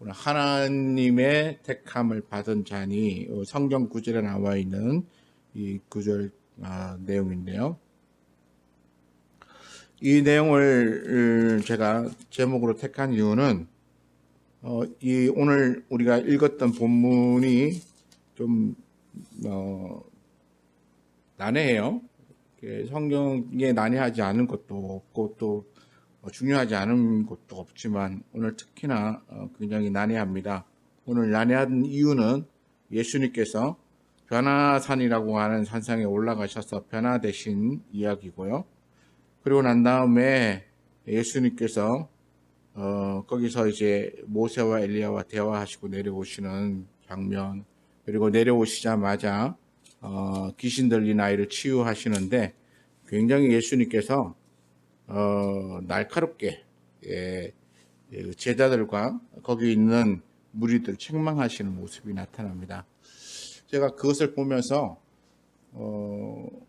오늘 하나님의 택함을 받은 자니 성경 구절에 나와 있는 이 구절 내용인데요. 이 내용을 제가 제목으로 택한 이유는 이 오늘 우리가 읽었던 본문이 좀 난해해요. 성경에 난해하지 않은 것도 없고 또 중요하지 않은 것도 없지만 오늘 특히나 굉장히 난해합니다. 오늘 난해한 이유는 예수님께서 변화산이라고 하는 산상에 올라가셔서 변화되신 이야기고요. 그리고 난 다음에 예수님께서 거기서 이제 모세와 엘리야와 대화하시고 내려오시는 장면, 그리고 내려오시자마자 귀신 들린 아이를 치유하시는데 굉장히 예수님께서 날카롭게 제자들과 거기 있는 무리들 책망하시는 모습이 나타납니다. 제가 그것을 보면서 뭐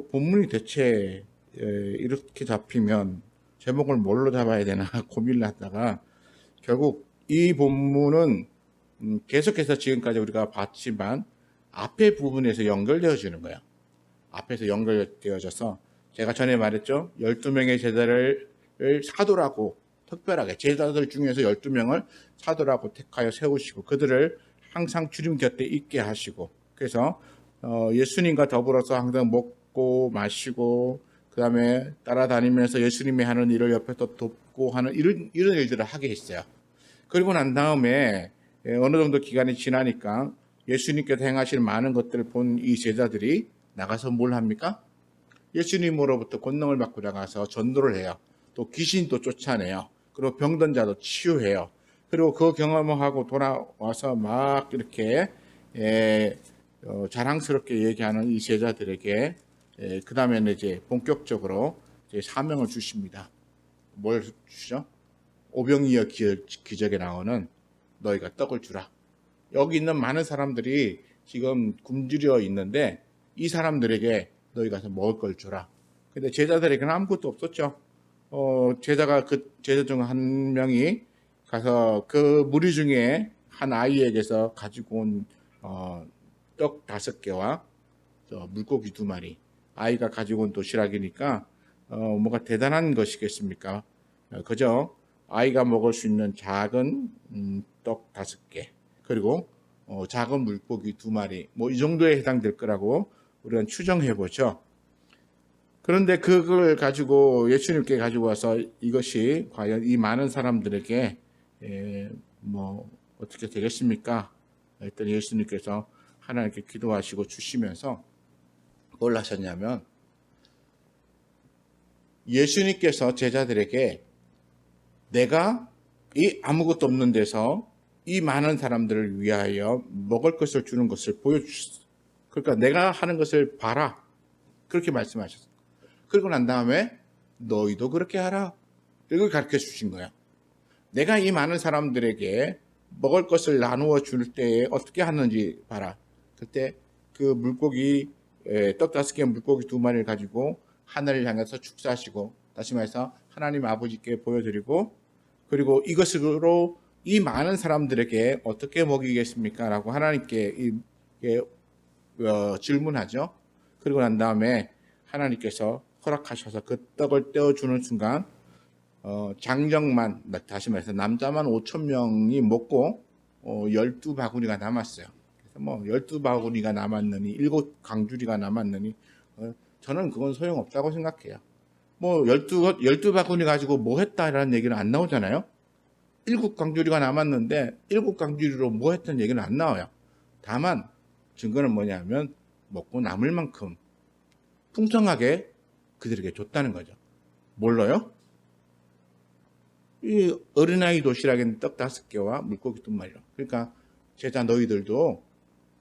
본문이 대체 이렇게 잡히면 제목을 뭘로 잡아야 되나 고민을 하다가 결국 이 본문은 계속해서 지금까지 우리가 봤지만 앞에 부분에서 연결되어지는 거예요. 앞에서 연결되어져서 제가 전에 말했죠. 12명의 제자를 사도라고 특별하게 제자들 중에서 12명을 사도라고 택하여 세우시고 그들을 항상 주님 곁에 있게 하시고 그래서 예수님과 더불어서 항상 먹고 마시고 그 다음에 따라다니면서 예수님이 하는 일을 옆에서 돕고 하는 이런 일들을 하게 했어요. 그리고 난 다음에 어느 정도 기간이 지나니까 예수님께서 행하시는 많은 것들을 본 이 제자들이 나가서 뭘 합니까? 예수님으로부터 권능을 받고 나가서 전도를 해요. 또 귀신도 쫓아내요. 그리고 병든 자도 치유해요. 그리고 그 경험을 하고 돌아와서 막 이렇게 자랑스럽게 얘기하는 이 제자들에게 그 다음에는 이제 본격적으로 이제 사명을 주십니다. 뭘 주죠? 오병이어 기적에 나오는 너희가 떡을 주라. 여기 있는 많은 사람들이 지금 굶주려 있는데 이 사람들에게 너희 가서 먹을 걸 주라. 근데 제자들에게는 아무것도 없었죠. 제자가 그 제자 중 한 명이 가서 그 무리 중에 한 아이에게서 가지고 온 떡 5개와 물고기 2마리. 아이가 가지고 온 도시락이니까 뭐가 대단한 것이겠습니까? 그저 아이가 먹을 수 있는 작은 떡 5개 그리고 작은 물고기 2마리 뭐 이 정도에 해당될 거라고 우리는 추정해 보죠. 그런데 그걸 가지고 예수님께 가지고 와서 이것이 과연 이 많은 사람들에게 뭐 어떻게 되겠습니까? 했더니 예수님께서 하나님께 기도하시고 주시면서 뭘 하셨냐면 예수님께서 제자들에게 내가 이 아무것도 없는 데서 이 많은 사람들을 위하여 먹을 것을 주는 것을 보여주셨어요. 그러니까 내가 하는 것을 봐라. 그렇게 말씀하셨어요. 그리고 난 다음에 너희도 그렇게 하라. 이걸 가르쳐 주신 거예요. 내가 이 많은 사람들에게 먹을 것을 나누어 줄 때에 어떻게 하는지 봐라. 그때 그 물고기 떡 5개 물고기 2마리를 가지고 하늘을 향해서 축사하시고 다시 말해서 하나님 아버지께 보여드리고 그리고 이것으로 이 많은 사람들에게 어떻게 먹이겠습니까? 라고 하나님께 질문하죠. 그리고 난 다음에 하나님께서 허락하셔서 그 떡을 떼어주는 순간 장정만 다시 말해서 남자만 5,000명이 먹고 12바구니가 남았어요. 그래서 뭐 12바구니가 남았느니 7강주리가 남았느니 저는 그건 소용없다고 생각해요. 뭐 12바구니 가지고 뭐 했다라는 얘기는 안 나오잖아요. 7강주리가 남았는데 7강주리로 뭐 했던 얘기는 안 나와요. 다만 증거는 뭐냐면 먹고 남을 만큼 풍성하게 그들에게 줬다는 거죠. 뭘로요? 이 어린아이 도시락에는 떡 5개와 물고기 2마리로. 그러니까 제자 너희들도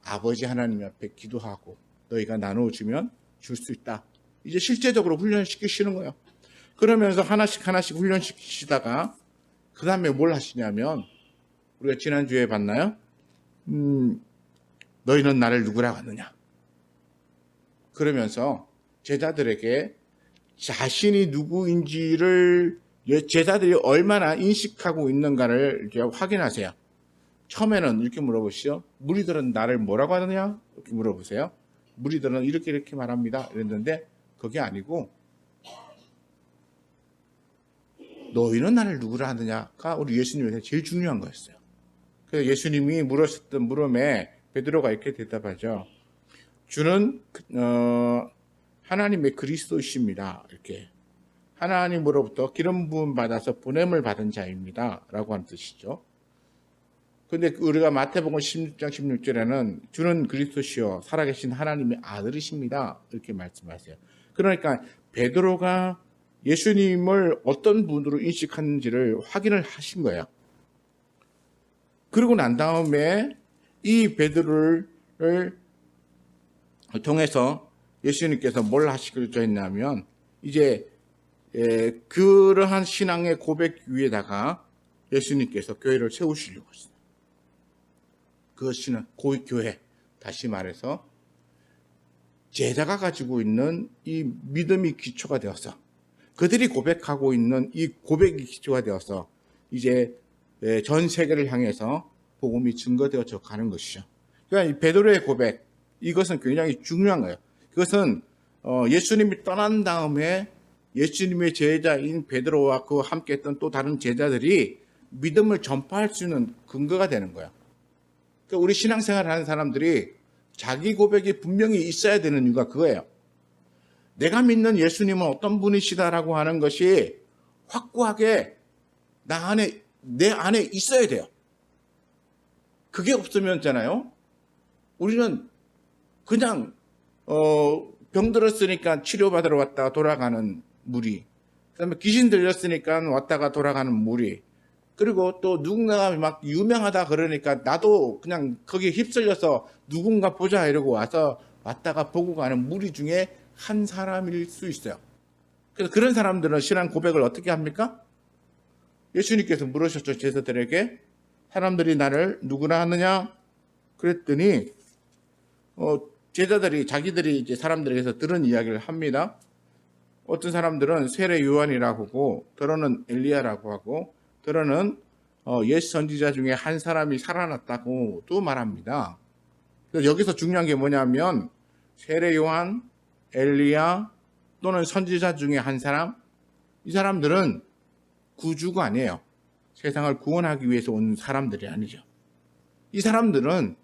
아버지 하나님 앞에 기도하고 너희가 나눠주면 줄 수 있다. 이제 실제적으로 훈련시키시는 거예요. 그러면서 하나씩 훈련시키시다가 그 다음에 뭘 하시냐면 우리가 지난주에 봤나요? 너희는 나를 누구라고 하느냐? 그러면서 제자들에게 자신이 누구인지를 제자들이 얼마나 인식하고 있는가를 이제 확인하세요. 처음에는 이렇게 물어보시죠. 무리들은 나를 뭐라고 하느냐? 이렇게 물어보세요. 무리들은 이렇게 말합니다. 이랬는데 그게 아니고 너희는 나를 누구라 하느냐가 우리 예수님에게 제일 중요한 거였어요. 그래서 예수님이 물으셨던 물음에 베드로가 이렇게 대답하죠. 주는 하나님의 그리스도이십니다. 이렇게 하나님으로부터 기름 부음 받아서 보냄을 받은 자입니다. 라고 하는 뜻이죠. 근데 우리가 마태복음 16장 16절에는 주는 그리스도시요 살아계신 하나님의 아들이십니다. 이렇게 말씀하세요. 그러니까 베드로가 예수님을 어떤 분으로 인식하는지를 확인을 하신 거예요. 그러고 난 다음에 이 베드로를 통해서 예수님께서 뭘 하시고자 했냐면 이제 그러한 신앙의 고백 위에다가 예수님께서 교회를 세우시려고 했어요. 그것은 교회, 다시 말해서 제자가 가지고 있는 이 믿음이 기초가 되어서 그들이 고백하고 있는 이 고백이 기초가 되어서 이제 전 세계를 향해서 복음이 증거되어져 가는 것이죠. 그러니까 이 베드로의 고백, 이것은 굉장히 중요한 거예요. 그것은 예수님이 떠난 다음에 예수님의 제자인 베드로와 그와 함께했던 또 다른 제자들이 믿음을 전파할 수 있는 근거가 되는 거예요. 그러니까 우리 신앙생활을 하는 사람들이 자기 고백이 분명히 있어야 되는 이유가 그거예요. 내가 믿는 예수님은 어떤 분이시다라고 하는 것이 확고하게 내 안에 있어야 돼요. 그게 없으면 있잖아요. 우리는 그냥 병 들었으니까 치료받으러 왔다가 돌아가는 무리, 그다음에 귀신 들렸으니까 왔다가 돌아가는 무리, 그리고 또 누군가가 막 유명하다 그러니까 나도 그냥 거기에 휩쓸려서 누군가 보자 이러고 왔다가 보고 가는 무리 중에 한 사람일 수 있어요. 그래서 그런 사람들은 신앙 고백을 어떻게 합니까? 예수님께서 물으셨죠. 제자들에게 사람들이 나를 누구라 하느냐? 그랬더니 제자들이 자기들이 이제 사람들에게서 들은 이야기를 합니다. 어떤 사람들은 세례 요한이라고 하고, 더러는 엘리야라고 하고, 더러는 옛 선지자 중에 한 사람이 살아났다고 또 말합니다. 그래서 여기서 중요한 게 뭐냐면 세례 요한, 엘리야 또는 선지자 중에 한 사람, 이 사람들은 구주가 아니에요. 세상을 구원하기 위해서 온 사람들이 아니죠. 이 사람들은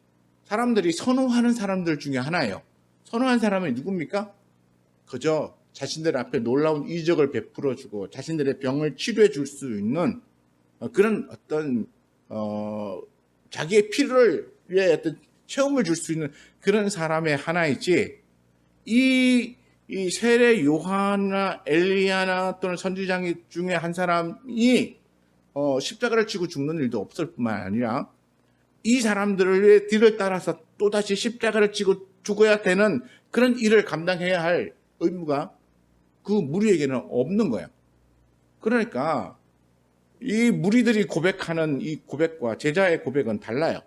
사람들이 선호하는 사람들 중에 하나예요. 선호하는 사람이 누굽니까? 그저 자신들 앞에 놀라운 이적을 베풀어주고 자신들의 병을 치료해 줄 수 있는 그런 어떤 자기의 피를 위해 어떤 체험을 줄 수 있는 그런 사람의 하나이지, 이 세례 요한이나 엘리야나 또는 선지자 중에 한 사람이 십자가를 지고 죽는 일도 없을 뿐만 아니라 이 사람들의 뒤를 따라서 또다시 십자가를 지고 죽어야 되는 그런 일을 감당해야 할 의무가 그 무리에게는 없는 거예요. 그러니까 이 무리들이 고백하는 이 고백과 제자의 고백은 달라요.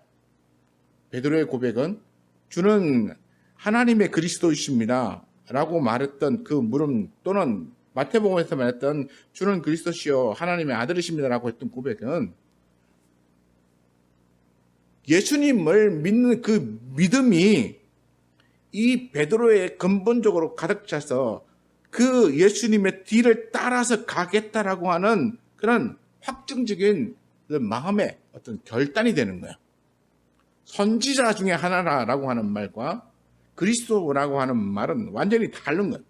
베드로의 고백은 주는 하나님의 그리스도이십니다 라고 말했던 그 물음, 또는 마태복음에서 말했던 주는 그리스도시요 하나님의 아들이십니다 라고 했던 고백은 예수님을 믿는 그 믿음이 이 베드로의 근본적으로 가득 차서 그 예수님의 뒤를 따라서 가겠다라고 하는 그런 확정적인 마음의 어떤 결단이 되는 거예요. 선지자 중에 하나라고 하는 말과 그리스도라고 하는 말은 완전히 다른 거예요.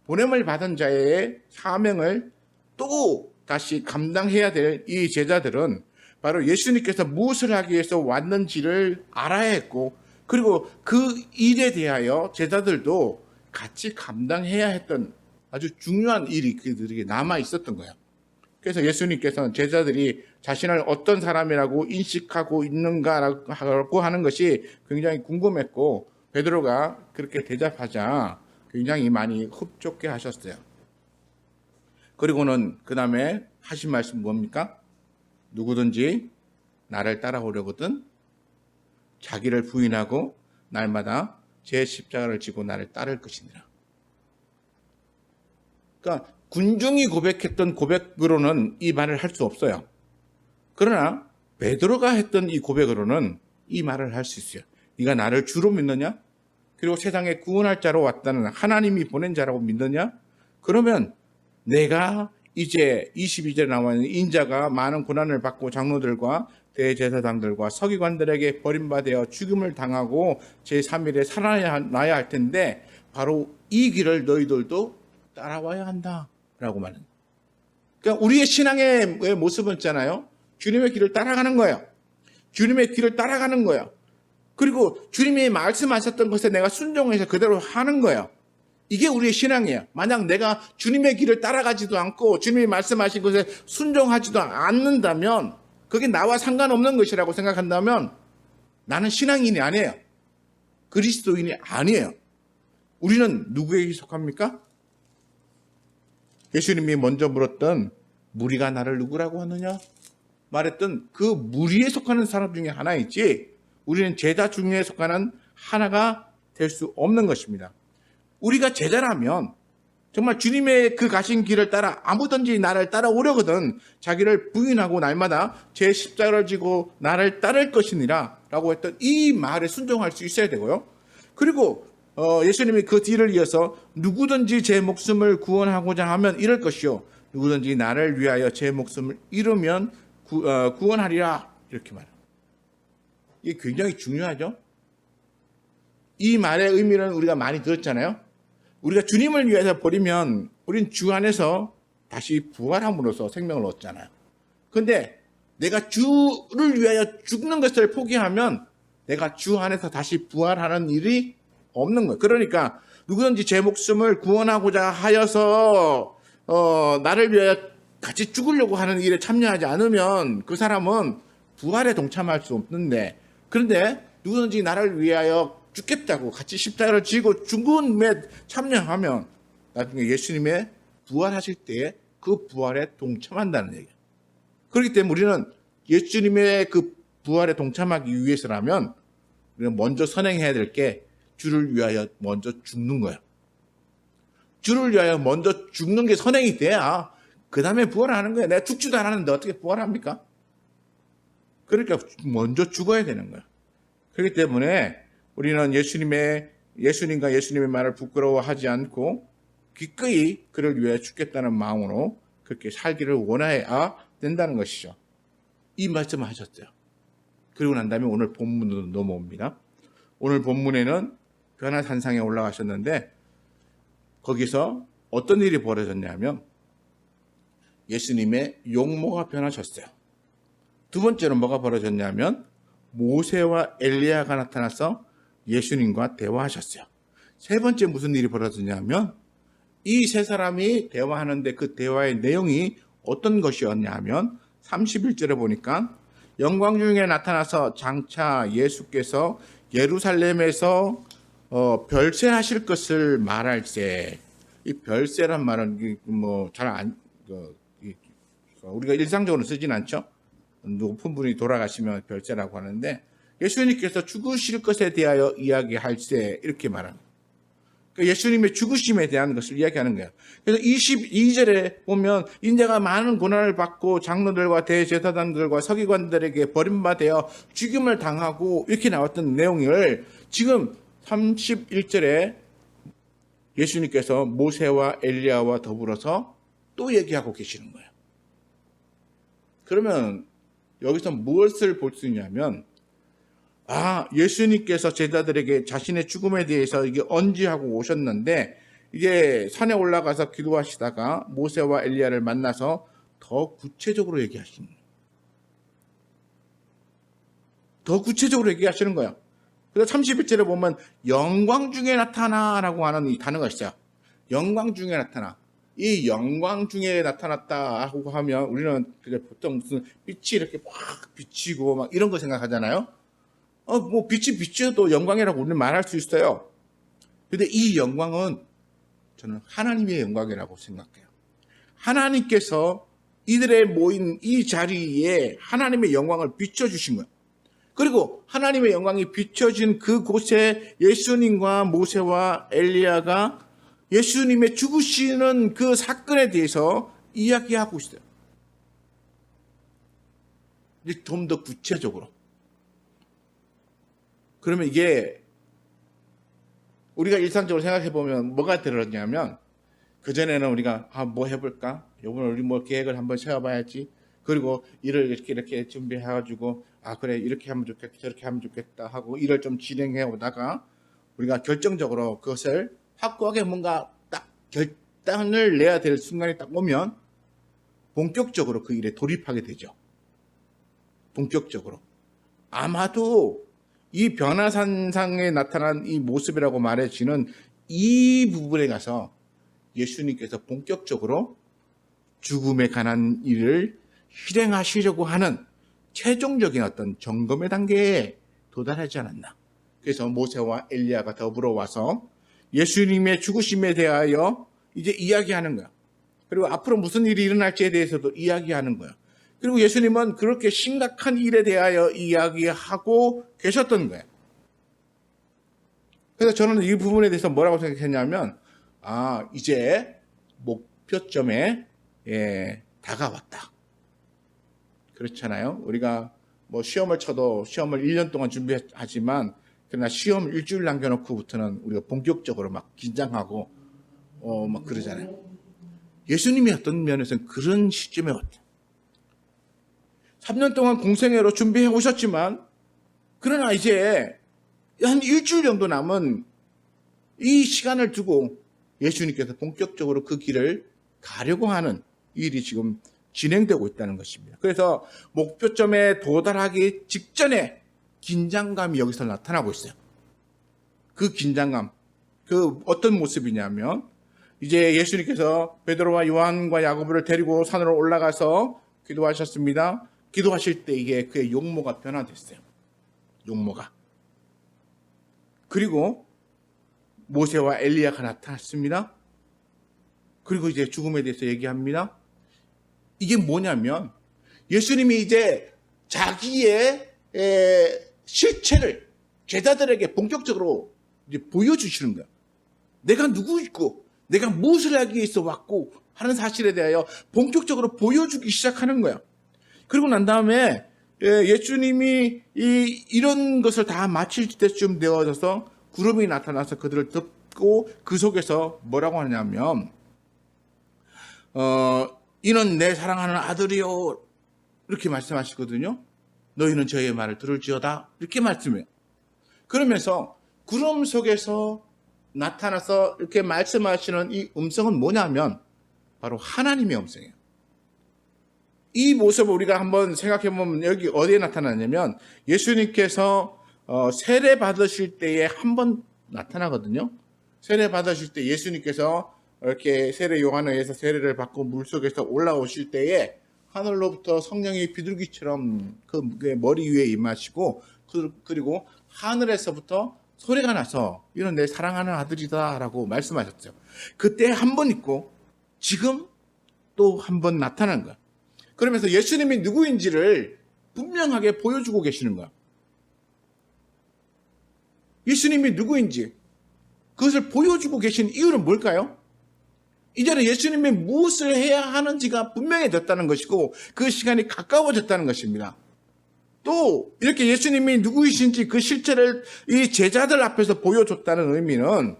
보냄을 받은 자의 사명을 또 다시 감당해야 될 이 제자들은 바로 예수님께서 무엇을 하기 위해서 왔는지를 알아야 했고, 그리고 그 일에 대하여 제자들도 같이 감당해야 했던 아주 중요한 일이 그들에게 남아 있었던 거예요. 그래서 예수님께서는 제자들이 자신을 어떤 사람이라고 인식하고 있는가라고 하는 것이 굉장히 궁금했고, 베드로가 그렇게 대답하자 굉장히 많이 흡족해 하셨어요. 그리고는 그 다음에 하신 말씀 뭡니까? 누구든지 나를 따라오려거든 자기를 부인하고 날마다 제 십자가를 지고 나를 따를 것이니라. 그러니까 군중이 고백했던 고백으로는 이 말을 할 수 없어요. 그러나 베드로가 했던 이 고백으로는 이 말을 할 수 있어요. 네가 나를 주로 믿느냐? 그리고 세상에 구원할 자로 왔다는 하나님이 보낸 자라고 믿느냐? 그러면 내가 이제 22절에 나와 있는 인자가 많은 고난을 받고 장로들과 대제사장들과 서기관들에게 버림받아 죽음을 당하고 제3일에 살아나야 할 텐데 바로 이 길을 너희들도 따라와야 한다 라고 말합니다. 그러니까 우리의 신앙의 모습은 있잖아요. 주님의 길을 따라가는 거예요. 주님의 길을 따라가는 거예요. 그리고 주님이 말씀하셨던 것에 내가 순종해서 그대로 하는 거예요. 이게 우리의 신앙이에요. 만약 내가 주님의 길을 따라가지도 않고 주님이 말씀하신 것에 순종하지도 않는다면 그게 나와 상관없는 것이라고 생각한다면 나는 신앙인이 아니에요. 그리스도인이 아니에요. 우리는 누구에게 속합니까? 예수님이 먼저 물었던 무리가 나를 누구라고 하느냐? 말했던 그 무리에 속하는 사람 중에 하나이지 우리는 제자 중에 속하는 하나가 될 수 없는 것입니다. 우리가 제자라면 정말 주님의 그 가신 길을 따라 아무든지 나를 따라오려거든 자기를 부인하고 날마다 제 십자가를 지고 나를 따를 것이니라 라고 했던 이 말에 순종할 수 있어야 되고요. 그리고 예수님이 그 뒤를 이어서 누구든지 제 목숨을 구원하고자 하면 이럴 것이요 누구든지 나를 위하여 제 목숨을 잃으면 구원하리라 이렇게 말합니다. 이게 굉장히 중요하죠. 이 말의 의미는 우리가 많이 들었잖아요. 우리가 주님을 위해서 버리면 우린 주 안에서 다시 부활함으로써 생명을 얻잖아요. 그런데 내가 주를 위하여 죽는 것을 포기하면 내가 주 안에서 다시 부활하는 일이 없는 거예요. 그러니까 누구든지 제 목숨을 구원하고자 하여서 나를 위하여 같이 죽으려고 하는 일에 참여하지 않으면 그 사람은 부활에 동참할 수 없는데 그런데 누구든지 나를 위하여 죽겠다고 같이 십자가를 지고 죽음에 참여하면 나중에 예수님의 부활하실 때에 그 부활에 동참한다는 얘기예요. 그렇기 때문에 우리는 예수님의 그 부활에 동참하기 위해서라면 우리는 먼저 선행해야 될 게 주를 위하여 먼저 죽는 거예요. 주를 위하여 먼저 죽는 게 선행이 돼야 그 다음에 부활하는 거예요. 내가 죽지도 않았는데 어떻게 부활합니까? 그러니까 먼저 죽어야 되는 거예요. 그렇기 때문에 우리는 예수님과 예수님의 말을 부끄러워하지 않고 기꺼이 그를 위해 죽겠다는 마음으로 그렇게 살기를 원해야 된다는 것이죠. 이 말씀을 하셨어요. 그리고 난 다음에 오늘 본문으로 넘어옵니다. 오늘 본문에는 변화산상에 올라가셨는데 거기서 어떤 일이 벌어졌냐면 예수님의 용모가 변하셨어요. 두 번째로 뭐가 벌어졌냐면 모세와 엘리야가 나타나서 예수님과 대화하셨어요. 세 번째 무슨 일이 벌어졌냐면 이 세 사람이 대화하는데 그 대화의 내용이 어떤 것이었냐면 31절에 보니까 영광 중에 나타나서 장차 예수께서 예루살렘에서 별세하실 것을 말할 때 이 별세란 말은 우리가 일상적으로 쓰진 않죠. 높은 분이 돌아가시면 별세라고 하는데 예수님께서 죽으실 것에 대하여 이야기할 때 이렇게 말합니다. 그러니까 예수님의 죽으심에 대한 것을 이야기하는 거예요. 그래서 22절에 보면 인자가 많은 고난을 받고 장로들과 대제사장들과 서기관들에게 버림받아 죽임을 당하고 이렇게 나왔던 내용을 지금 31절에 예수님께서 모세와 엘리야와 더불어서 또 얘기하고 계시는 거예요. 그러면 여기서 무엇을 볼 수 있냐면 예수님께서 제자들에게 자신의 죽음에 대해서 이게 언지하고 오셨는데 이게 산에 올라가서 기도하시다가 모세와 엘리야를 만나서 더 구체적으로 얘기하시는 거예요. 더 구체적으로 얘기하시는 거예요. 그래서 31절에 보면 영광 중에 나타나라고 하는 이 단어가 있어요. 영광 중에 나타나. 이 영광 중에 나타났다고 하면 우리는 보통 무슨 빛이 이렇게 막 비치고 막 이런 거 생각하잖아요. 빛이 비쳐도 영광이라고 우리는 말할 수 있어요. 근데 이 영광은 저는 하나님의 영광이라고 생각해요. 하나님께서 이들의 모인 이 자리에 하나님의 영광을 비춰주신 거예요. 그리고 하나님의 영광이 비춰진 그곳에 예수님과 모세와 엘리야가 예수님의 죽으시는 그 사건에 대해서 이야기하고 있어요. 좀 더 구체적으로. 그러면 이게 우리가 일상적으로 생각해 보면 뭐가 들었냐면, 그전에는 우리가 뭐 해볼까? 이번에 우리 뭐 계획을 한번 세워봐야지. 그리고 일을 이렇게 준비해가지고 그래 이렇게 하면 좋겠다 저렇게 하면 좋겠다 하고 일을 좀 진행해 오다가 우리가 결정적으로 그것을 확고하게 뭔가 딱 결단을 내야 될 순간이 딱 오면 본격적으로 그 일에 돌입하게 되죠. 본격적으로. 아마도 이 변화산상에 나타난 이 모습이라고 말해지는 이 부분에 가서 예수님께서 본격적으로 죽음에 관한 일을 실행하시려고 하는 최종적인 어떤 점검의 단계에 도달하지 않았나. 그래서 모세와 엘리야가 더불어 와서 예수님의 죽으심에 대하여 이제 이야기하는 거야. 그리고 앞으로 무슨 일이 일어날지에 대해서도 이야기하는 거야. 그리고 예수님은 그렇게 심각한 일에 대하여 이야기하고 계셨던 거예요. 그래서 저는 이 부분에 대해서 뭐라고 생각했냐면, 이제 목표점에 다가왔다. 그렇잖아요. 우리가 뭐 시험을 쳐도 시험을 1년 동안 준비하지만, 그러나 시험 일주일 남겨놓고부터는 우리가 본격적으로 막 긴장하고, 막 그러잖아요. 예수님이 어떤 면에서는 그런 시점에 왔다. 3년 동안 공생애로 준비해 오셨지만, 그러나 이제 한 일주일 정도 남은 이 시간을 두고 예수님께서 본격적으로 그 길을 가려고 하는 일이 지금 진행되고 있다는 것입니다. 그래서 목표점에 도달하기 직전에 긴장감이 여기서 나타나고 있어요. 그 긴장감, 그 어떤 모습이냐면, 이제 예수님께서 베드로와 요한과 야고보를 데리고 산으로 올라가서 기도하셨습니다. 기도하실 때 이게 그의 용모가 변화됐어요. 용모가. 그리고 모세와 엘리야가 나타났습니다. 그리고 이제 죽음에 대해서 얘기합니다. 이게 뭐냐면 예수님이 이제 자기의 실체를 제자들에게 본격적으로 이제 보여주시는 거예요. 내가 누구있고 내가 무엇을 하기 위해서 왔고 하는 사실에 대하여 본격적으로 보여주기 시작하는 거예요. 그리고 난 다음에 예수님이 이런 것을 다 마칠 때쯤 되어져서 구름이 나타나서 그들을 덮고 그 속에서 뭐라고 하냐면 이는 내 사랑하는 아들이요 이렇게 말씀하시거든요. 너희는 저의 말을 들을지어다 이렇게 말씀해요. 그러면서 구름 속에서 나타나서 이렇게 말씀하시는 이 음성은 뭐냐면 바로 하나님의 음성이에요. 이 모습을 우리가 한번 생각해보면 여기 어디에 나타나냐면 예수님께서 세례 받으실 때에 한 번 나타나거든요. 세례 받으실 때 예수님께서 이렇게 세례 요한에 의해서 세례를 받고 물속에서 올라오실 때에 하늘로부터 성령이 비둘기처럼 그 머리 위에 임하시고 그리고 하늘에서부터 소리가 나서 이는 내 사랑하는 아들이다 라고 말씀하셨죠. 그때 한 번 있고 지금 또 한 번 나타난 거야. 그러면서 예수님이 누구인지를 분명하게 보여주고 계시는 거야. 예수님이 누구인지 그것을 보여주고 계신 이유는 뭘까요? 이제는 예수님이 무엇을 해야 하는지가 분명해졌다는 것이고 그 시간이 가까워졌다는 것입니다. 또 이렇게 예수님이 누구이신지 그 실체를 이 제자들 앞에서 보여줬다는 의미는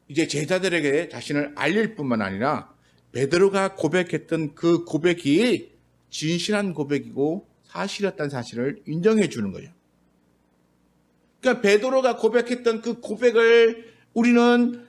이제 제자들에게 자신을 알릴 뿐만 아니라 베드로가 고백했던 그 고백이 진실한 고백이고 사실이었다는 사실을 인정해 주는 거예요. 그러니까 베드로가 고백했던 그 고백을 우리는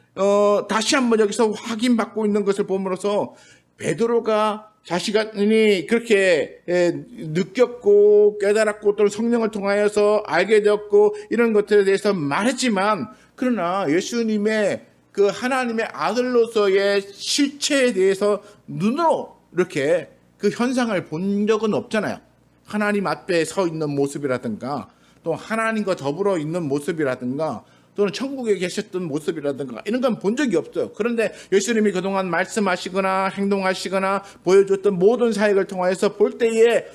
다시 한번 여기서 확인받고 있는 것을 봄으로써 베드로가 자신이 그렇게 느꼈고 깨달았고 또는 성령을 통하여서 알게 되었고 이런 것들에 대해서 말했지만 그러나 예수님의 그 하나님의 아들로서의 실체에 대해서 눈으로 이렇게 그 현상을 본 적은 없잖아요. 하나님 앞에 서 있는 모습이라든가 또 하나님과 더불어 있는 모습이라든가 또는 천국에 계셨던 모습이라든가 이런 건 본 적이 없어요. 그런데 예수님이 그동안 말씀하시거나 행동하시거나 보여줬던 모든 사역을 통해서 볼 때에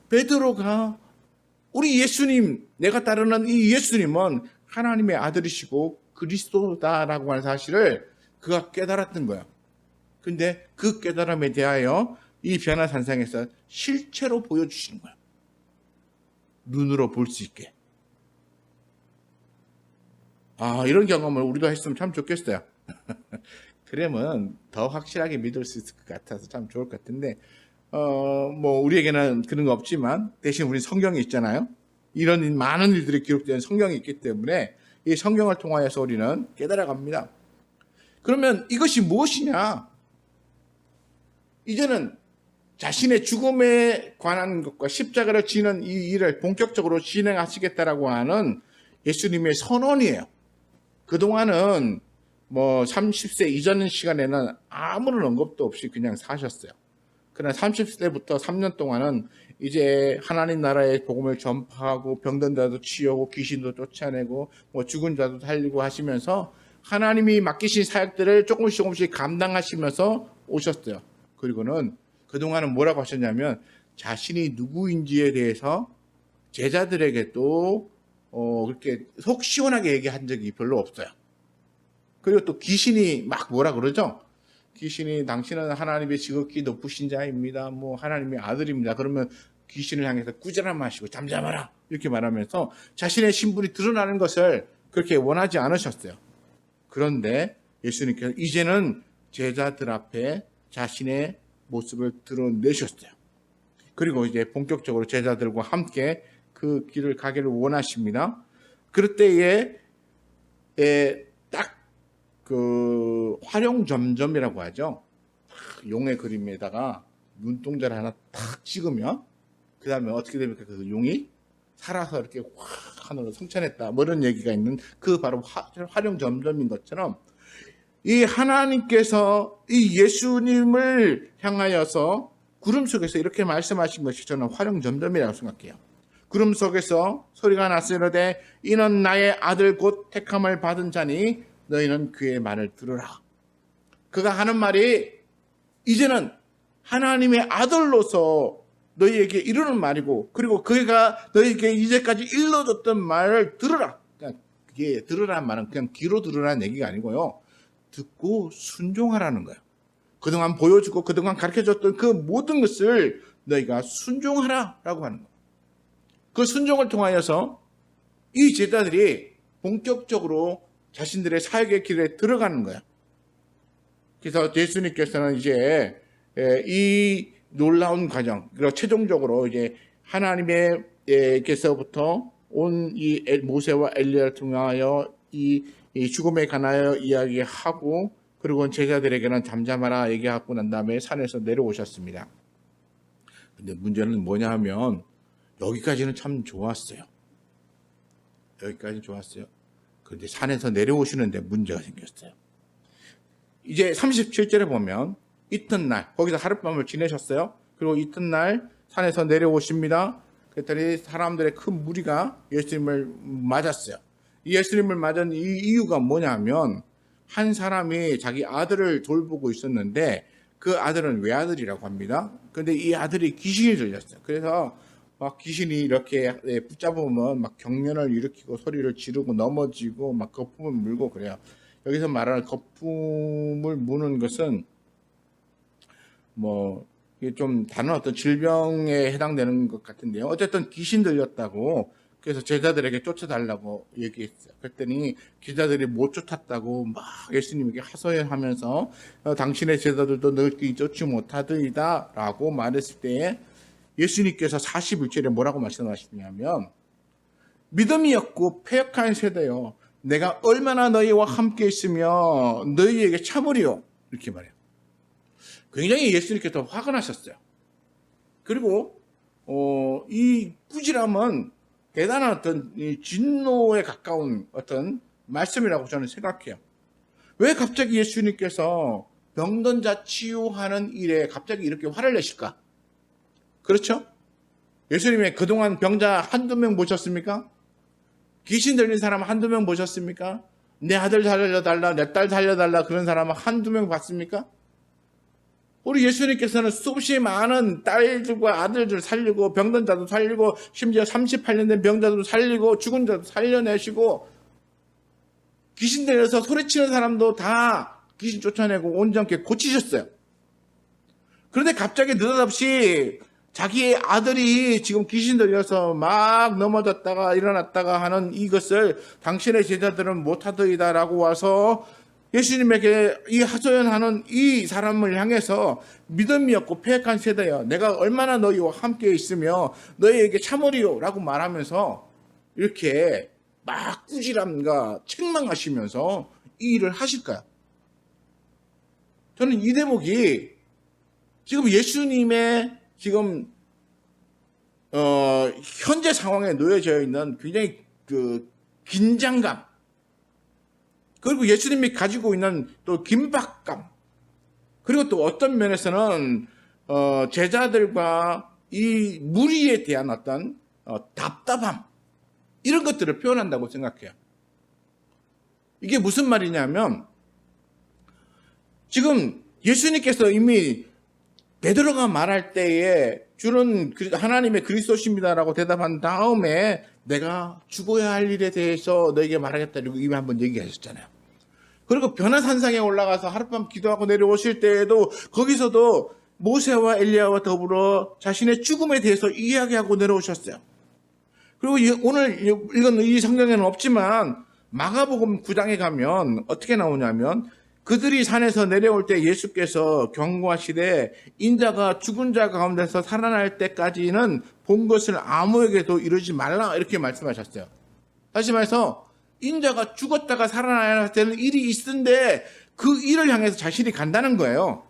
베드로가 우리 예수님, 내가 따르는 이 예수님은 하나님의 아들이시고 그리스도다라고 하는 사실을 그가 깨달았던 거예요. 근데 그 깨달음에 대하여 이 변화산상에서 실체로 보여주시는 거예요. 눈으로 볼 수 있게. 이런 경험을 우리도 했으면 참 좋겠어요. 그러면 더 확실하게 믿을 수 있을 것 같아서 참 좋을 것 같은데, 우리에게는 그런 거 없지만, 대신 우리 성경이 있잖아요. 이런 많은 일들이 기록된 성경이 있기 때문에, 이 성경을 통하여서 우리는 깨달아갑니다. 그러면 이것이 무엇이냐? 이제는 자신의 죽음에 관한 것과 십자가를 지는 이 일을 본격적으로 진행하시겠다라고 하는 예수님의 선언이에요. 그동안은 30세 이전 시간에는 아무런 언급도 없이 그냥 사셨어요. 그러나 30세부터 3년 동안은 이제 하나님 나라의 복음을 전파하고 병든 자도 치유하고 귀신도 쫓아내고 죽은 자도 살리고 하시면서 하나님이 맡기신 사역들을 조금씩 감당하시면서 오셨어요. 그리고는 그동안은 뭐라고 하셨냐면 자신이 누구인지에 대해서 제자들에게 또 그렇게 속 시원하게 얘기한 적이 별로 없어요. 그리고 또 귀신이 막 뭐라 그러죠? 귀신이 당신은 하나님의 지극히 높으신 자입니다. 하나님의 아들입니다. 그러면 귀신을 향해서 꾸짖어 마시고 잠잠하라 이렇게 말하면서 자신의 신분이 드러나는 것을 그렇게 원하지 않으셨어요. 그런데 예수님께서 이제는 제자들 앞에 자신의 모습을 드러내셨어요. 그리고 이제 본격적으로 제자들과 함께 그 길을 가기를 원하십니다. 그럴 때에 딱 그 활용점점이라고 하죠. 용의 그림에다가 눈동자를 하나 탁 찍으면 그 다음에 어떻게 됩니까? 그 용이 살아서 이렇게 확 하늘로 승천했다. 이런 얘기가 있는 그 바로 활용점점인 것처럼 이 하나님께서 이 예수님을 향하여서 구름 속에서 이렇게 말씀하신 것이 저는 활용점점이라고 생각해요. 구름 속에서 소리가 났으되 이는 나의 아들 곧 택함을 받은 자니 너희는 그의 말을 들으라. 그가 하는 말이 이제는 하나님의 아들로서 너희에게 이르는 말이고 그리고 그가 너희에게 이제까지 일러줬던 말을 들으라. 그러니까 그게 들으라는 말은 그냥 귀로 들으라는 얘기가 아니고요. 듣고 순종하라는 거예요. 그동안 보여주고 그동안 가르쳐줬던 그 모든 것을 너희가 순종하라라고 하는 거예요. 그 순종을 통하여서 이 제자들이 본격적으로 자신들의 사역의 길에 들어가는 거예요. 그래서 예수님께서는 이제 이 놀라운 과정, 그리고 최종적으로 이제 하나님께서부터 온 이 모세와 엘리야를 통하여 이 죽음에 관하여 이야기하고 그리고 제자들에게는 잠잠하라 얘기하고 난 다음에 산에서 내려오셨습니다. 근데 문제는 뭐냐 하면 여기까지는 참 좋았어요. 여기까지는 좋았어요. 그런데 산에서 내려오시는데 문제가 생겼어요. 이제 37절에 보면 이튿날 거기서 하룻밤을 지내셨어요. 그리고 이튿날 산에서 내려오십니다. 그랬더니 사람들의 큰 무리가 예수님을 맞았어요. 이 예수님을 맞은 이 이유가 뭐냐면 한 사람이 자기 아들을 돌보고 있었는데 그 아들은 외아들이라고 합니다. 그런데 이 아들이 귀신이 들렸어요. 그래서 막 귀신이 이렇게 붙잡으면 막 경련을 일으키고 소리를 지르고 넘어지고 막 거품을 물고 그래요. 여기서 말하는 거품을 무는 것은 이게 좀 다른 어떤 질병에 해당되는 것 같은데요. 어쨌든 귀신 들렸다고 그래서 제자들에게 쫓아달라고 얘기했어요. 그랬더니 제자들이 못 쫓았다고 막 예수님에게 하소연하면서 당신의 제자들도 너희 쫓지 못하더이다 라고 말했을 때에 예수님께서 41절에 뭐라고 말씀하시냐면 믿음이 없고 패역한 세대요. 내가 얼마나 너희와 함께 있으며 너희에게 참으리요. 이렇게 말해요. 굉장히 예수님께서 화가 나셨어요. 그리고 이 꾸지람은 대단한 어떤 진노에 가까운 어떤 말씀이라고 저는 생각해요. 왜 갑자기 예수님께서 병든 자 치유하는 일에 갑자기 이렇게 화를 내실까? 그렇죠? 예수님이 그동안 병자 한두 명 보셨습니까? 귀신 들린 사람 한두 명 보셨습니까? 내 아들 살려달라, 내 딸 살려달라 그런 사람 한두 명 봤습니까? 우리 예수님께서는 수없이 많은 딸들과 아들들 살리고 병든 자도 살리고 심지어 38년 된 병자도 살리고 죽은 자도 살려내시고 귀신 들려서 소리치는 사람도 다 귀신 쫓아내고 온전케 고치셨어요. 그런데 갑자기 느닷없이 자기의 아들이 지금 귀신 들려서 막 넘어졌다가 일어났다가 하는 이것을 당신의 제자들은 못하더이다라고 와서 예수님에게 이 하소연하는 이 사람을 향해서 믿음이 없고 패역한 세대야, 내가 얼마나 너희와 함께 있으며 너희에게 참으리요 라고 말하면서 이렇게 막 꾸지람과 책망하시면서 이 일을 하실까요? 저는 이 대목이 지금 예수님의 지금 현재 상황에 놓여져 있는 굉장히 그 긴장감, 그리고 예수님이 가지고 있는 또 긴박감, 그리고 또 어떤 면에서는 제자들과 이 무리에 대한 어떤 답답함, 이런 것들을 표현한다고 생각해요. 이게 무슨 말이냐면 지금 예수님께서 이미 베드로가 말할 때에 주는 하나님의 그리스도십니다라고 대답한 다음에 내가 죽어야 할 일에 대해서 너에게 말하겠다 이러고 이미 한번 얘기하셨잖아요. 그리고 변화산상에 올라가서 하룻밤 기도하고 내려오실 때에도 거기서도 모세와 엘리야와 더불어 자신의 죽음에 대해서 이야기하고 내려오셨어요. 그리고 오늘 읽은 이 성경에는 없지만 마가복음 9장에 가면 어떻게 나오냐면 그들이 산에서 내려올 때 예수께서 경고하시되 인자가 죽은 자 가운데서 살아날 때까지는 본 것을 아무에게도 이루지 말라 이렇게 말씀하셨어요. 다시 말해서 인자가 죽었다가 살아나야 되는 일이 있는데 그 일을 향해서 자신이 간다는 거예요.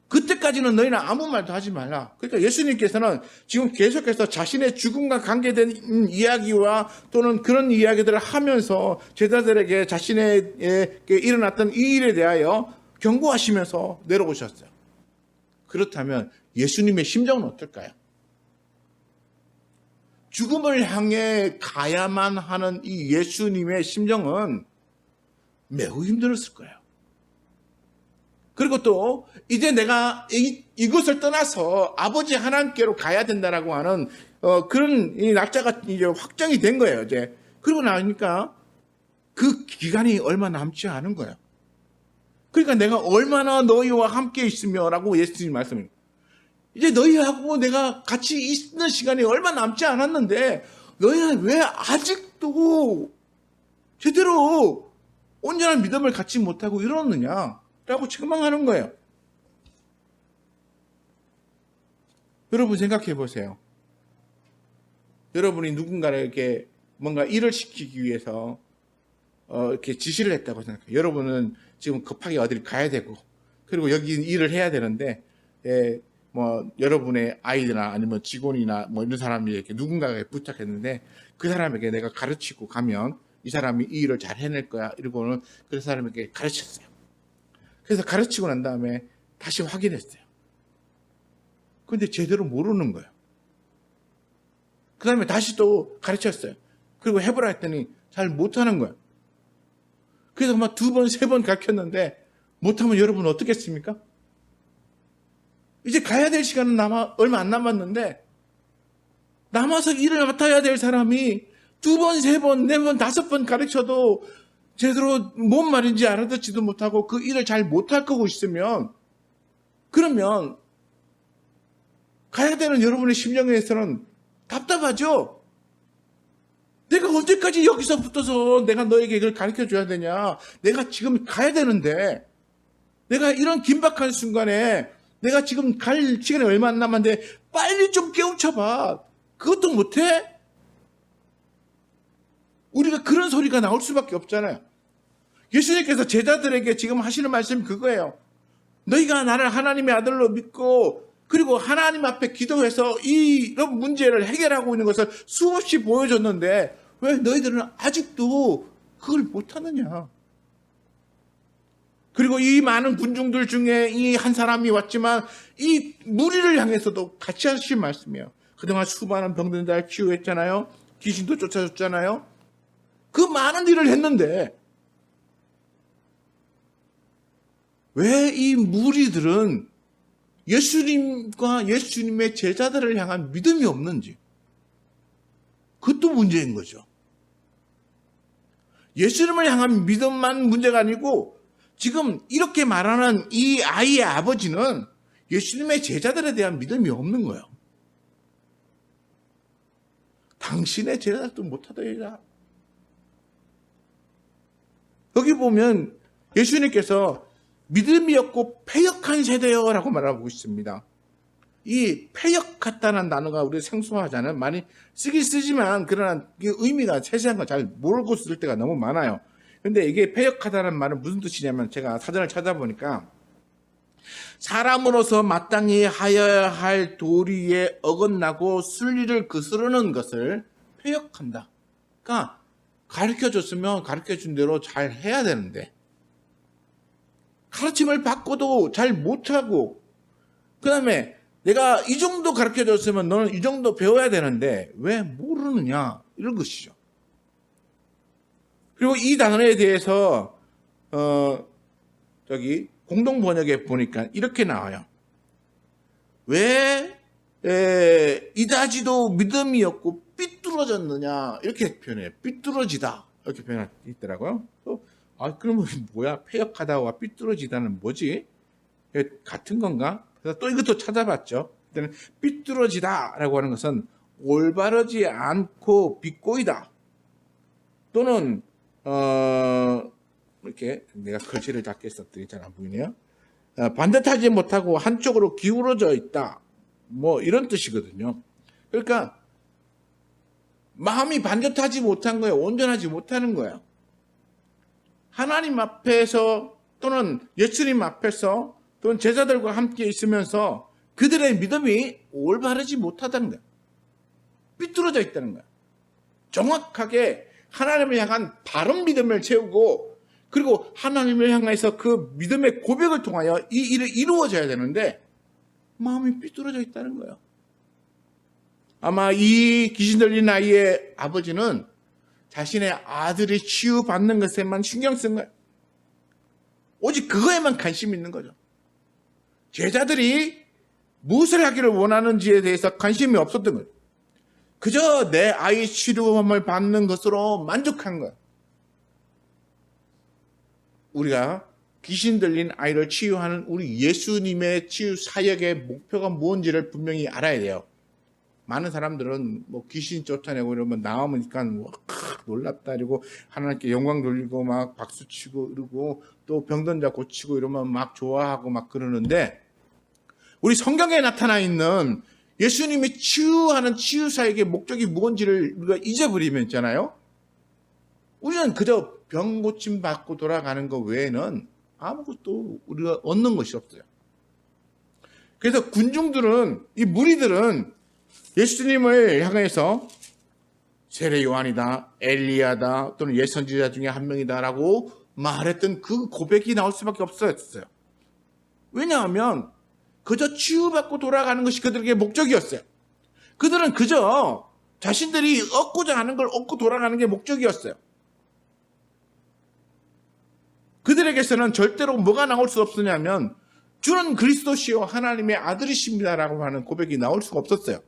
그때까지는 너희는 아무 말도 하지 말라. 그러니까 예수님께서는 지금 계속해서 자신의 죽음과 관계된 이야기와 또는 그런 이야기들을 하면서 제자들에게 자신에게 일어났던 이 일에 대하여 경고하시면서 내려오셨어요. 그렇다면 예수님의 심정은 어떨까요? 죽음을 향해 가야만 하는 이 예수님의 심정은 매우 힘들었을 거예요. 그리고 또 이제 내가 이곳을 떠나서 아버지 하나님께로 가야 된다라고 하는 그런 이 날짜가 이제 확정이 된 거예요. 이제 그러고 나니까 그 기간이 얼마 남지 않은 거예요. 그러니까 내가 얼마나 너희와 함께 있으며라고 예수님 말씀입니다. 이제 너희하고 내가 같이 있는 시간이 얼마 남지 않았는데 너희는 왜 아직도 제대로 온전한 믿음을 갖지 못하고 이러느냐 라고 책망하는 거예요. 여러분 생각해 보세요. 여러분이 누군가에게 뭔가 일을 시키기 위해서 이렇게 지시를 했다고 생각해요. 여러분은 지금 급하게 어디를 가야 되고 그리고 여기 일을 해야 되는데 뭐 여러분의 아이들이나 아니면 직원이나 뭐 이런 사람이 이렇게 누군가에게 부탁했는데 그 사람에게 내가 가르치고 가면 이 사람이 이 일을 잘 해낼 거야 이러고는 그 사람에게 가르쳤어요. 그래서 가르치고 난 다음에 다시 확인했어요. 근데 제대로 모르는 거예요. 그 다음에 다시 또 가르쳤어요. 그리고 해보라 했더니 잘 못하는 거예요. 그래서 막 2번, 3번 가르쳤는데 못하면 여러분 어떻겠습니까? 이제 가야 될 시간은 얼마 안 남았는데 남아서 일을 맡아야 될 사람이 2번, 3번, 4번, 5번 가르쳐도 제대로 뭔 말인지 알아듣지도 못하고 그 일을 잘 못할 거고 있으면 그러면 가야 되는 여러분의 심령에서는 답답하죠? 내가 언제까지 여기서 붙어서 내가 너에게 이걸 가르쳐 줘야 되냐? 내가 지금 가야 되는데 내가 이런 긴박한 순간에 내가 지금 갈 시간이 얼마 안 남았는데 빨리 좀 깨우쳐봐. 그것도 못해? 우리가 그런 소리가 나올 수밖에 없잖아요. 예수님께서 제자들에게 지금 하시는 말씀이 그거예요. 너희가 나를 하나님의 아들로 믿고 그리고 하나님 앞에 기도해서 이런 문제를 해결하고 있는 것을 수없이 보여줬는데 왜 너희들은 아직도 그걸 못하느냐. 그리고 이 많은 군중들 중에 이 한 사람이 왔지만 이 무리를 향해서도 같이 하신 말씀이에요. 그동안 수많은 병든 자를 치유했잖아요. 귀신도 쫓아줬잖아요. 그 많은 일을 했는데 왜 이 무리들은 예수님과 예수님의 제자들을 향한 믿음이 없는지, 그것도 문제인 거죠. 예수님을 향한 믿음만 문제가 아니고 지금 이렇게 말하는 이 아이의 아버지는 예수님의 제자들에 대한 믿음이 없는 거예요. 당신의 제자들도 못하더이라. 여기 보면 예수님께서 믿음이 없고 패역한 세대여라고 말하고 있습니다. 이 패역했다는 단어가 우리 생소하잖아요. 많이 쓰긴 쓰지만 그러나 의미가 세세한 거 잘 모르고 쓸 때가 너무 많아요. 근데 이게 패역하다는 말은 무슨 뜻이냐면 제가 사전을 찾아보니까 사람으로서 마땅히 하여야 할 도리에 어긋나고 순리를 거스르는 것을 패역한다. 그러니까 가르쳐줬으면 가르쳐준 대로 잘 해야 되는데 가르침을 받고도 잘 못하고 그 다음에 내가 이 정도 가르쳐줬으면 너는 이 정도 배워야 되는데 왜 모르느냐 이런 것이죠. 그리고 이 단어에 대해서 공동 번역에 보니까 이렇게 나와요. 왜 이다지도 믿음이 없고 삐뚤어졌느냐 이렇게 표현해요. 삐뚤어지다 이렇게 표현했더라고요. 그러면 뭐야? 패역하다와 삐뚤어지다는 뭐지? 같은 건가? 그래서 또 이것도 찾아봤죠. 그때는 삐뚤어지다라고 하는 것은 올바르지 않고 비꼬이다. 또는 이렇게 내가 글씨를 작게 썼더니 잘 안 보이네요. 반듯하지 못하고 한쪽으로 기울어져 있다. 뭐 이런 뜻이거든요. 그러니까 마음이 반듯하지 못한 거예요. 온전하지 못하는 거예요. 하나님 앞에서 또는 예수님 앞에서 또는 제자들과 함께 있으면서 그들의 믿음이 올바르지 못하다는 거예요. 삐뚤어져 있다는 거예요. 정확하게 하나님을 향한 바른 믿음을 채우고 그리고 하나님을 향해서 그 믿음의 고백을 통하여 이 일을 이루어져야 되는데 마음이 삐뚤어져 있다는 거예요. 아마 이 귀신 들린 아이의 아버지는 자신의 아들이 치유받는 것에만 신경 쓴 거예요. 오직 그거에만 관심이 있는 거죠. 제자들이 무엇을 하기를 원하는지에 대해서 관심이 없었던 거예요. 그저 내 아이 치료함을 받는 것으로 만족한 거예요. 우리가 귀신 들린 아이를 치유하는 우리 예수님의 치유 사역의 목표가 무엇인지를 분명히 알아야 돼요. 많은 사람들은 뭐 귀신 쫓아내고 이러면 나오니까 놀랍다 이러고 하나님께 영광 돌리고 막 박수치고 이러고 또 병든 자 고치고 이러면 막 좋아하고 막 그러는데 우리 성경에 나타나 있는 예수님이 치유하는 치유 사역의 목적이 무엇인지를 우리가 잊어버리면 있잖아요. 우리는 그저 병 고침 받고 돌아가는 것 외에는 아무것도 우리가 얻는 것이 없어요. 그래서 군중들은 이 무리들은 예수님을 향해서 세례 요한이다, 엘리야다 또는 옛 선지자 중에 한 명이다라고 말했던 그 고백이 나올 수밖에 없었어요. 왜냐하면 그저 치유받고 돌아가는 것이 그들에게 목적이었어요. 그들은 그저 자신들이 얻고자 하는 걸 얻고 돌아가는 게 목적이었어요. 그들에게서는 절대로 뭐가 나올 수 없었냐면 주는 그리스도시요 하나님의 아들이십니다라고 하는 고백이 나올 수가 없었어요.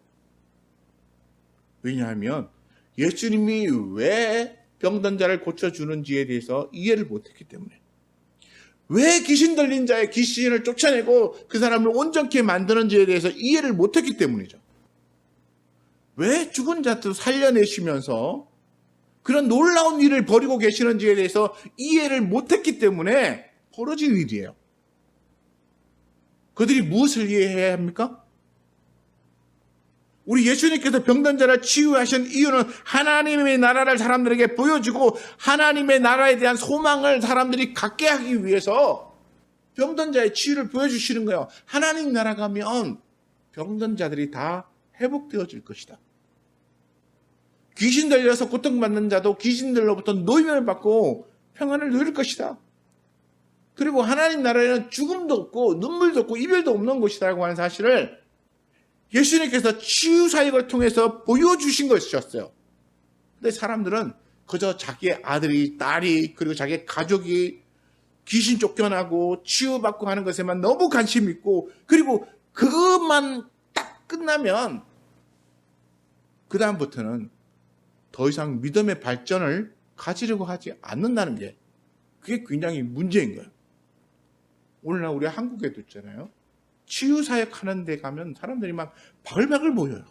왜냐하면 예수님이 왜 병든 자를 고쳐주는지에 대해서 이해를 못했기 때문에 왜 귀신 들린 자의 귀신을 쫓아내고 그 사람을 온전케 만드는지에 대해서 이해를 못했기 때문이죠. 왜 죽은 자도 살려내시면서 그런 놀라운 일을 벌이고 계시는지에 대해서 이해를 못했기 때문에 벌어진 일이에요. 그들이 무엇을 이해해야 합니까? 우리 예수님께서 병든 자를 치유하신 이유는 하나님의 나라를 사람들에게 보여주고 하나님의 나라에 대한 소망을 사람들이 갖게 하기 위해서 병든 자의 치유를 보여주시는 거예요. 하나님 나라 가면 병든 자들이 다 회복되어질 것이다. 귀신 들려서 고통받는 자도 귀신들로부터 노임을 받고 평안을 누릴 것이다. 그리고 하나님 나라에는 죽음도 없고 눈물도 없고 이별도 없는 곳이라고 하는 사실을 예수님께서 치유 사역을 통해서 보여주신 것이었어요. 근데 사람들은 그저 자기의 아들이, 딸이, 그리고 자기의 가족이 귀신 쫓겨나고 치유받고 하는 것에만 너무 관심 있고, 그리고 그것만 딱 끝나면 그 다음부터는 더 이상 믿음의 발전을 가지려고 하지 않는다는 게 그게 굉장히 문제인 거예요. 오늘날 우리 한국에도 있잖아요. 치유사역 하는 데 가면 사람들이 막 바글바글 보여요.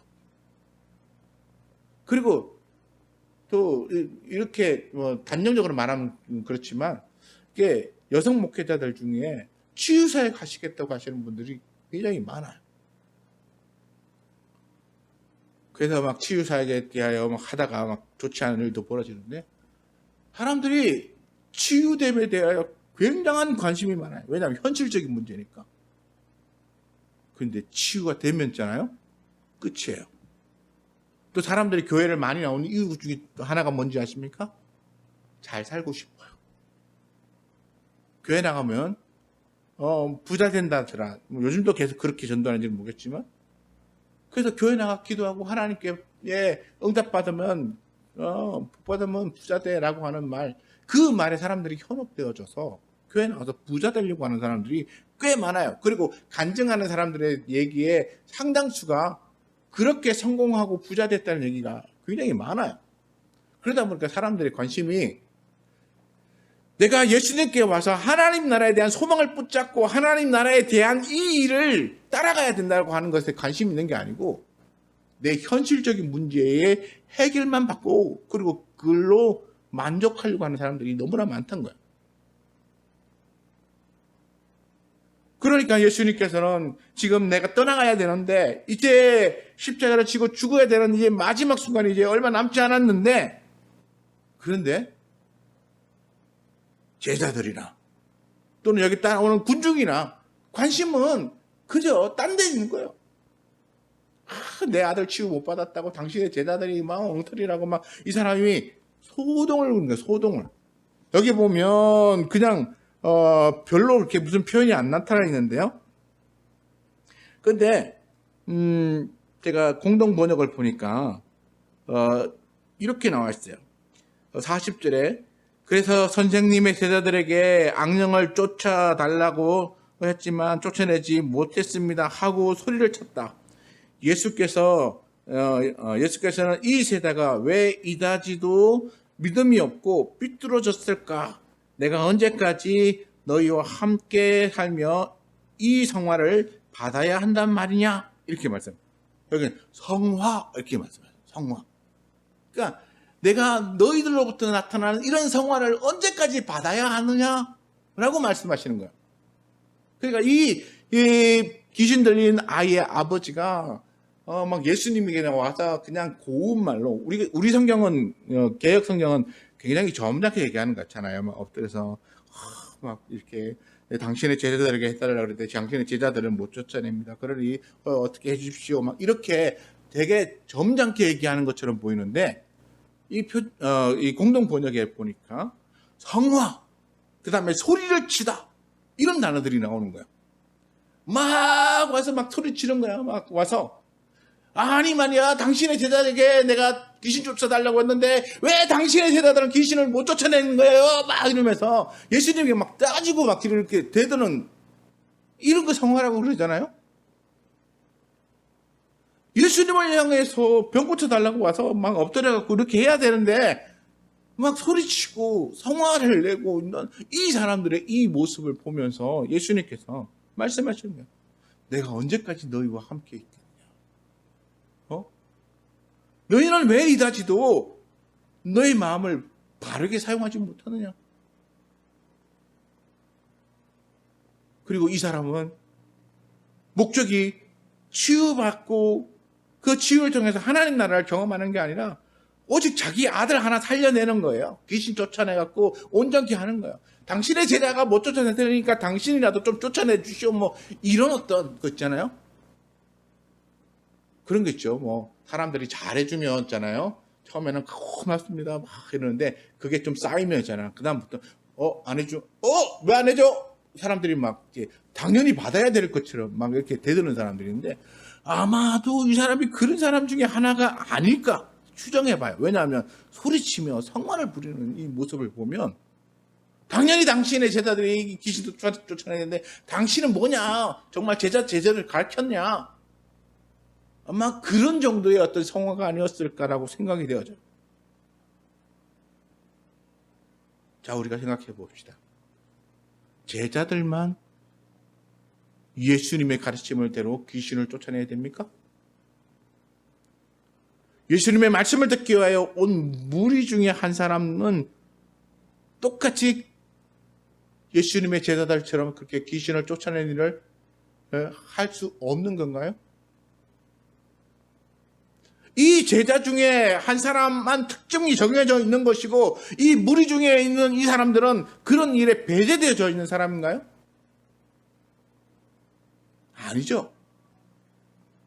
그리고 또 이렇게 단정적으로 말하면 그렇지만 이게 여성 목회자들 중에 치유사역 하시겠다고 하시는 분들이 굉장히 많아요. 그래서 막 치유사역에 대하여 막 하다가 막 좋지 않은 일도 벌어지는데 사람들이 치유됨에 대하여 굉장한 관심이 많아요. 왜냐하면 현실적인 문제니까. 그런데 치유가 되면 있잖아요. 끝이에요. 또 사람들이 교회를 많이 나오는 이유 중에 하나가 뭔지 아십니까? 잘 살고 싶어요. 교회 나가면 부자 된다더라. 요즘도 계속 그렇게 전도하는지는 모르겠지만 그래서 교회 나가 기도하고 하나님께 응답받으면 복받으면 부자 돼라고 하는 말, 그 말에 사람들이 현혹되어져서 교회 나가서 부자 되려고 하는 사람들이 꽤 많아요. 그리고 간증하는 사람들의 얘기에 상당수가 그렇게 성공하고 부자 됐다는 얘기가 굉장히 많아요. 그러다 보니까 사람들의 관심이 내가 예수님께 와서 하나님 나라에 대한 소망을 붙잡고 하나님 나라에 대한 이 일을 따라가야 된다고 하는 것에 관심이 있는 게 아니고 내 현실적인 문제의 해결만 받고 그리고 그걸로 만족하려고 하는 사람들이 너무나 많다는 거예요. 그러니까 예수님께서는 지금 내가 떠나가야 되는데 이제 십자가를 지고 죽어야 되는 이제 마지막 순간이 이제 얼마 남지 않았는데 그런데 제자들이나 또는 여기 따라오는 군중이나 관심은 그저 딴 데 있는 거예요. 내 아들 치유 못 받았다고 당신의 제자들이 막 엉터리라고 막 이 사람이 소동을 부는 거예요. 소동을. 여기 보면 그냥 별로 그렇게 무슨 표현이 안 나타나 있는데요. 근데 제가 공동 번역을 보니까 이렇게 나와 있어요. 40절에 그래서 선생님의 제자들에게 악령을 쫓아달라고 했지만 쫓아내지 못했습니다 하고 소리를 쳤다. 예수께서는 이 세대가 왜 이다지도 믿음이 없고 삐뚤어졌을까? 내가 언제까지 너희와 함께 살며 이 성화를 받아야 한단 말이냐? 이렇게 말씀. 여기는 성화 이렇게 말씀해요. 성화. 그러니까 내가 너희들로부터 나타나는 이런 성화를 언제까지 받아야 하느냐라고 말씀하시는 거예요. 그러니까 이 귀신 들린 아이의 아버지가 막 예수님에게 와서 그냥 고운 말로 우리 성경은 개역 성경은 굉장히 점잖게 얘기하는 것 같잖아요. 막 엎드려서 막 이렇게 당신의 제자들에게 해달라고 그랬는데 당신의 제자들은 못 쫓아냅니다. 그러니 어떻게 해주십시오. 막 이렇게 되게 점잖게 얘기하는 것처럼 보이는데 이 공동 번역에 보니까 성화, 그 다음에 소리를 치다 이런 단어들이 나오는 거예요. 막 와서 막 소리치는 거야. 막 와서 아니 말이야 당신의 제자에게 내가 귀신 쫓아달라고 했는데 왜 당신의 제자들은 귀신을 못 쫓아내는 거예요? 막 이러면서 예수님에게 막 따지고 막 이렇게 대드는 이런 거 성화라고 그러잖아요. 예수님을 향해서 병 고쳐달라고 와서 막 엎드려갖고 이렇게 해야 되는데 막 소리치고 성화를 내고 있는 이 사람들의 이 모습을 보면서 예수님께서 말씀하시는 거예요. 내가 언제까지 너희와 함께 있겠냐? 너희는 왜 이다지도 너희 마음을 바르게 사용하지 못하느냐? 그리고 이 사람은 목적이 치유받고 그 치유를 통해서 하나님 나라를 경험하는 게 아니라 오직 자기 아들 하나 살려내는 거예요. 귀신 쫓아내갖고 온전히 하는 거예요. 당신의 제자가 못 쫓아내니까 당신이라도 좀 쫓아내 주시오. 뭐 이런 어떤 거 있잖아요. 그런 거 있죠. 뭐 사람들이 잘해주면 있잖아요. 처음에는 고맙습니다 막 이러는데 그게 좀 쌓이면 있잖아요. 그 다음부터 안 해줘. 왜 안 해줘? 사람들이 막 당연히 받아야 될 것처럼 막 이렇게 대드는 사람들인데 아마도 이 사람이 그런 사람 중에 하나가 아닐까 추정해봐요. 왜냐하면 소리치며 성화를 부리는 이 모습을 보면 당연히 당신의 제자들이 귀신도 쫓아내는데 당신은 뭐냐? 정말 제자를 가르쳤냐? 아마 그런 정도의 어떤 성화가 아니었을까라고 생각이 되어져요. 자, 우리가 생각해 봅시다. 제자들만 예수님의 가르침을 대로 귀신을 쫓아내야 됩니까? 예수님의 말씀을 듣기 위하여 온 무리 중에 한 사람은 똑같이 예수님의 제자들처럼 그렇게 귀신을 쫓아내는 일을 할 수 없는 건가요? 이 제자 중에 한 사람만 특정이 정해져 있는 것이고 이 무리 중에 있는 이 사람들은 그런 일에 배제되어져 있는 사람인가요? 아니죠.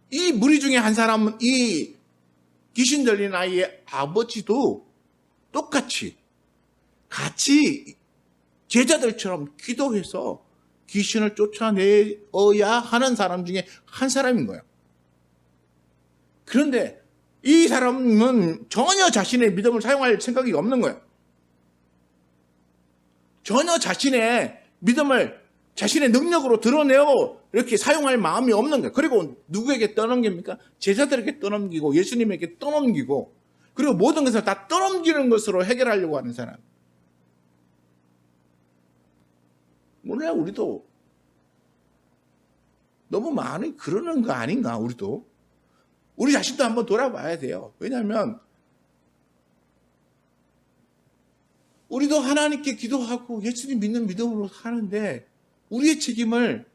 이 무리 중에 한 사람은 이 귀신 들린 아이의 아버지도 똑같이 같이 제자들처럼 기도해서 귀신을 쫓아내어야 하는 사람 중에 한 사람인 거예요. 그런데 이 사람은 전혀 자신의 믿음을 사용할 생각이 없는 거예요. 전혀 자신의 믿음을 자신의 능력으로 드러내고 이렇게 사용할 마음이 없는 거예요. 그리고 누구에게 떠넘깁니까? 제자들에게 떠넘기고 예수님에게 떠넘기고 그리고 모든 것을 다 떠넘기는 것으로 해결하려고 하는 사람. 몰라요, 우리도 너무 많이 그러는 거 아닌가, 우리도. 우리 자신도 한번 돌아봐야 돼요. 왜냐하면 우리도 하나님께 기도하고 예수님 믿는 믿음으로 사는데 우리의 책임을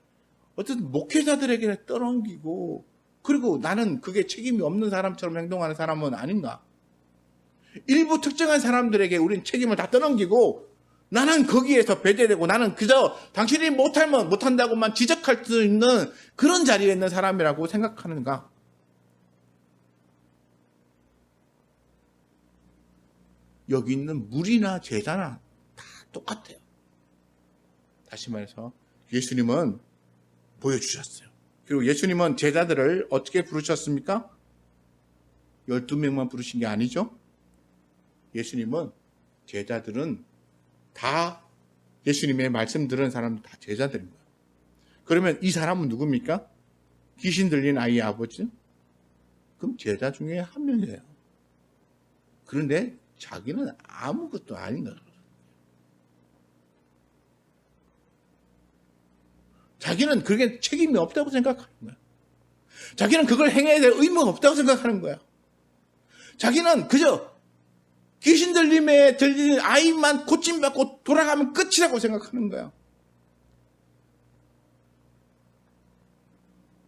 어떤 목회자들에게 떠넘기고 그리고 나는 그게 책임이 없는 사람처럼 행동하는 사람은 아닌가? 일부 특정한 사람들에게 우리는 책임을 다 떠넘기고 나는 거기에서 배제되고 나는 그저 당신이 못한다고만 지적할 수 있는 그런 자리에 있는 사람이라고 생각하는가? 여기 있는 무리나 제자나 다 똑같아요. 다시 말해서 예수님은 보여주셨어요. 그리고 예수님은 제자들을 어떻게 부르셨습니까? 12명만 부르신 게 아니죠. 예수님은 제자들은 다 예수님의 말씀 들은 사람들 다 제자들인 거예요. 그러면 이 사람은 누굽니까? 귀신 들린 아이의 아버지? 그럼 제자 중에 한 명이에요. 그런데 자기는 아무것도 아닌 거예요. 자기는 그게 책임이 없다고 생각하는 거예요. 자기는 그걸 행해야 될 의무가 없다고 생각하는 거예요. 자기는 그저 귀신 들림에 들리는 아이만 고침받고 돌아가면 끝이라고 생각하는 거예요.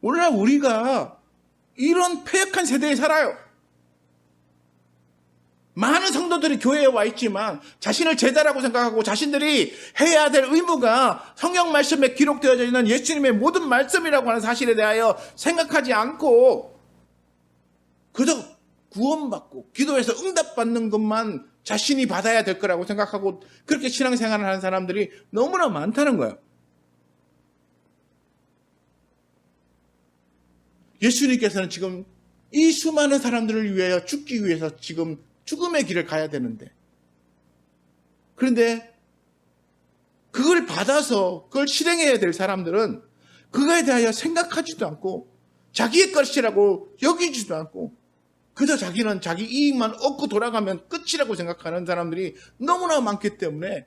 오늘날 우리가 이런 패역한 세대에 살아요. 많은 성도들이 교회에 와 있지만 자신을 제자라고 생각하고 자신들이 해야 될 의무가 성경 말씀에 기록되어져 있는 예수님의 모든 말씀이라고 하는 사실에 대하여 생각하지 않고 그저 구원받고 기도해서 응답받는 것만 자신이 받아야 될 거라고 생각하고 그렇게 신앙생활을 하는 사람들이 너무나 많다는 거예요. 예수님께서는 지금 이 수많은 사람들을 위하여 죽기 위해서 지금 죽음의 길을 가야 되는데 그런데 그걸 받아서 그걸 실행해야 될 사람들은 그거에 대하여 생각하지도 않고 자기의 것이라고 여기지도 않고 그저 자기는 자기 이익만 얻고 돌아가면 끝이라고 생각하는 사람들이 너무나 많기 때문에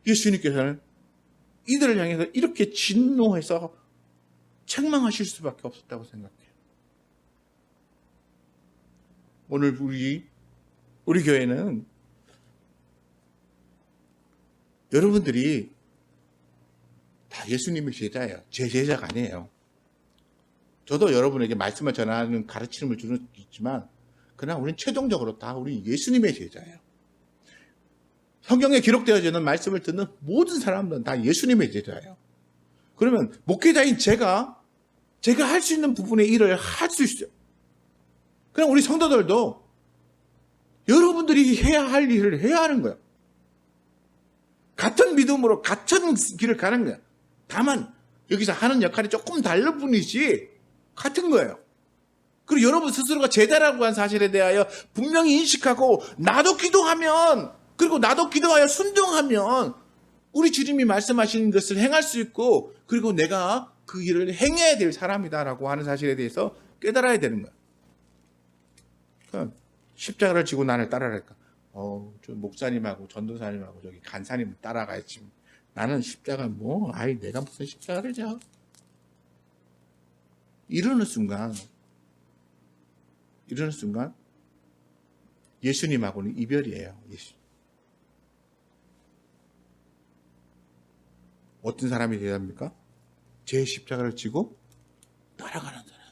예수님께서는 이들을 향해서 이렇게 진노해서 책망하실 수밖에 없었다고 생각해요. 오늘 우리 교회는 여러분들이 다 예수님의 제자예요. 제 제자가 아니에요. 저도 여러분에게 말씀을 전하는 가르침을 주는 수 있지만 그러나 우리는 최종적으로 다 우리 예수님의 제자예요. 성경에 기록되어져 있는 말씀을 듣는 모든 사람들은 다 예수님의 제자예요. 그러면 목회자인 제가 할 수 있는 부분의 일을 할 수 있어요. 그럼 우리 성도들도 여러분들이 해야 할 일을 해야 하는 거예요. 같은 믿음으로 같은 길을 가는 거예요. 다만 여기서 하는 역할이 조금 다를 뿐이지 같은 거예요. 그리고 여러분 스스로가 제자라고 한 사실에 대하여 분명히 인식하고 나도 기도하면 그리고 나도 기도하여 순종하면 우리 주님이 말씀하시는 것을 행할 수 있고 그리고 내가 그 일을 행해야 될 사람이다라고 하는 사실에 대해서 깨달아야 되는 거예요. 그러니까 십자가를 지고 나를 따르라니까 저 목사님하고 전도사님하고 저기 간사님을 따라가야지. 나는 십자가 내가 무슨 십자가를 져? 이러는 순간 예수님하고는 이별이에요. 어떤 사람이 되어야 합니까? 제 십자가를 지고 따라가는 사람.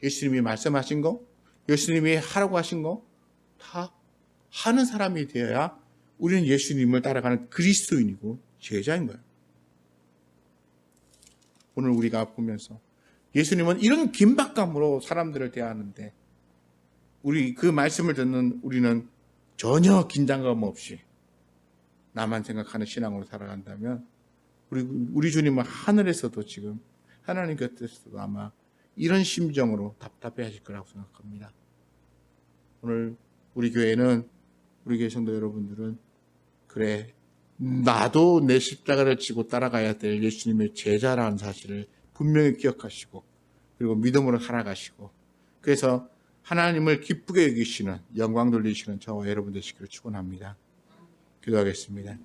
예수님이 말씀하신 거, 예수님이 하라고 하신 거 다 하는 사람이 되어야 우리는 예수님을 따라가는 그리스도인이고 제자인 거예요. 오늘 우리가 보면서 예수님은 이런 긴박감으로 사람들을 대하는데 우리 그 말씀을 듣는 우리는 전혀 긴장감 없이 나만 생각하는 신앙으로 살아간다면 우리 주님은 하늘에서도 지금 하나님 곁에서도 아마 이런 심정으로 답답해 하실 거라고 생각합니다. 오늘 우리 교회는 우리 교회 성도 여러분들은 그래 나도 내 십자가를 지고 따라가야 될 예수님의 제자라는 사실을 분명히 기억하시고 그리고 믿음으로 살아가시고 그래서 하나님을 기쁘게 여기시는 영광 돌리시는 저와 여러분 되시기를 축원합니다. 기도하겠습니다.